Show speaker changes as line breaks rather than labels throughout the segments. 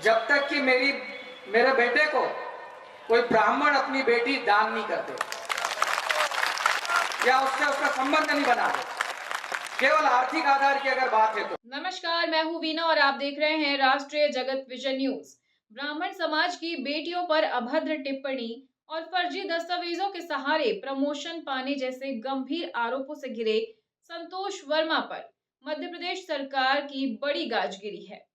जब तक कि मेरे बेटे को कोई ब्राह्मण अपनी बेटी दान नहीं करते या उससे उसका संबंध नहीं बनाते, केवल आर्थिक आधार की अगर बात है तो।
नमस्कार, मैं हूं वीना और आप देख रहे हैं राष्ट्रीय जगत विजन न्यूज। ब्राह्मण समाज की बेटियों पर अभद्र टिप्पणी और फर्जी दस्तावेजों के सहारे प्रमोशन पाने जैसे गंभीर आरोपों से घिरे संतोष वर्मा पर मध्य प्रदेश सरकार की बड़ी गाजगिरी है।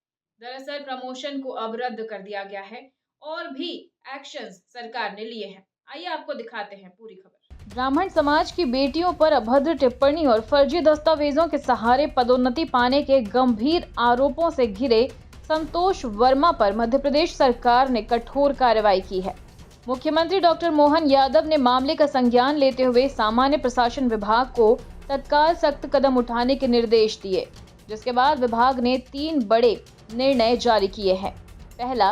दरअसल प्रमोशन को अब रद्द कर दिया गया है और भी एक्शंस सरकार ने लिए हैं। आइए आपको दिखाते हैं पूरी खबर। ब्राह्मण समाज की बेटियों पर अभद्र टिप्पणी और फर्जी दस्तावेजों के सहारे पदोन्नति पाने के गंभीर आरोपों से घिरे संतोष वर्मा पर मध्य प्रदेश सरकार ने कठोर कार्रवाई की है। मुख्यमंत्री डॉक्टर मोहन यादव ने मामले का संज्ञान लेते हुए सामान्य प्रशासन विभाग को तत्काल सख्त कदम उठाने के निर्देश दिए, जिसके बाद विभाग ने 3 बड़े निर्णय जारी किए हैं। पहला,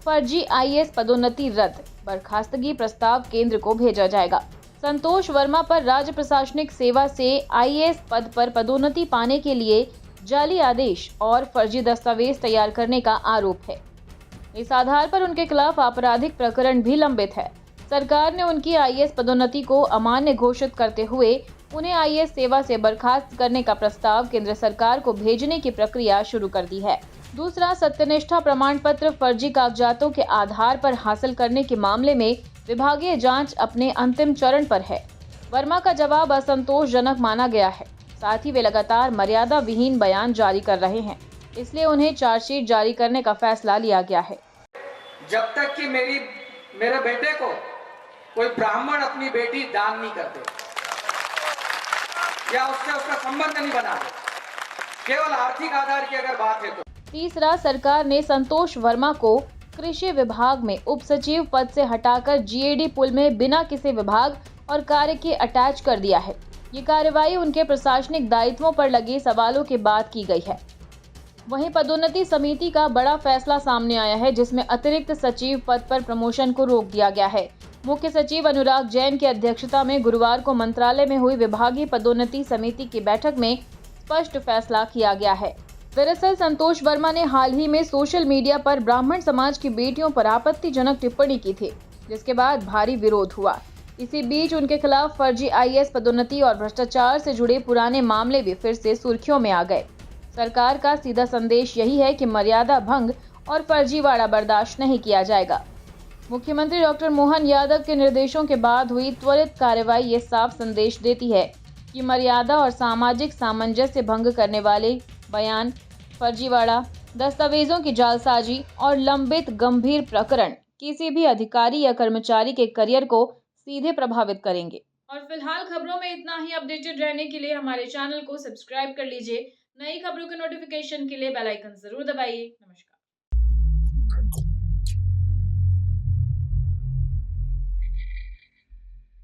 फर्जी आईएएस पदोन्नति रद्द, बर्खास्तगी प्रस्ताव केंद्र को भेजा जाएगा। संतोष वर्मा पर राज्य प्रशासनिक सेवा से आईएएस पद पर पदोन्नति पाने के लिए जाली आदेश और फर्जी दस्तावेज तैयार करने का आरोप है। इस आधार पर उनके खिलाफ आपराधिक प्रकरण भी लंबित है। सरकार ने उनकी आईएएस पदोन्नति को अमान्य घोषित करते हुए उन्हें आईएएस सेवा से बर्खास्त करने का प्रस्ताव केंद्र सरकार को भेजने की प्रक्रिया शुरू कर दी है। दूसरा, सत्यनिष्ठा प्रमाण पत्र फर्जी कागजातों के आधार पर हासिल करने के मामले में विभागीय जांच अपने अंतिम चरण पर है। वर्मा का जवाब असंतोषजनक माना गया है। साथ ही वे लगातार मर्यादा विहीन बयान जारी कर रहे हैं, इसलिए उन्हें चार्जशीट जारी करने का फैसला लिया गया है।
जब तक कि मेरे बेटे को कोई ब्राह्मण अपनी बेटी दान नहीं करते या उससे उसका संबंध नहीं बनाते, केवल आर्थिक आधार की अगर बात है तो।
तीसरा, सरकार ने संतोष वर्मा को कृषि विभाग में उप सचिव पद से हटाकर जीएडी पुल में बिना किसी विभाग और कार्य के अटैच कर दिया है। ये कार्रवाई उनके प्रशासनिक दायित्वों पर लगे सवालों के बाद की गई है। वहीं पदोन्नति समिति का बड़ा फैसला सामने आया है, जिसमें अतिरिक्त सचिव पद पर प्रमोशन को रोक दिया गया है। मुख्य सचिव अनुराग जैन की अध्यक्षता में गुरुवार को मंत्रालय में हुई विभागीय पदोन्नति समिति की बैठक में स्पष्ट फैसला किया गया है। दरअसल संतोष वर्मा ने हाल ही में सोशल मीडिया पर ब्राह्मण समाज की बेटियों पर आपत्तिजनक टिप्पणी की थी, जिसके बाद भारी विरोध हुआ। इसी बीच उनके खिलाफ फर्जी आईएएस पदोन्नति और भ्रष्टाचार से जुड़े पुराने मामले भी फिर से सुर्खियों में आ गए। सरकार का सीधा संदेश यही है कि मर्यादा भंग और फर्जीवाड़ा बर्दाश्त नहीं किया जाएगा। मुख्यमंत्री डॉक्टर मोहन यादव के निर्देशों के बाद हुई त्वरित कार्रवाई ये साफ संदेश देती है कि मर्यादा और सामाजिक सामंजस्य भंग करने वाले बयान, फर्जीवाड़ा, दस्तावेजों की जालसाजी और लंबित गंभीर प्रकरण किसी भी अधिकारी या कर्मचारी के करियर को सीधे प्रभावित करेंगे। और फिलहाल खबरों में इतना ही। अपडेटेड रहने के लिए हमारे चैनल को सब्सक्राइब कर लीजिए। नई खबरों के नोटिफिकेशन के लिए बेल आइकन जरूर दबाइए। नमस्कार।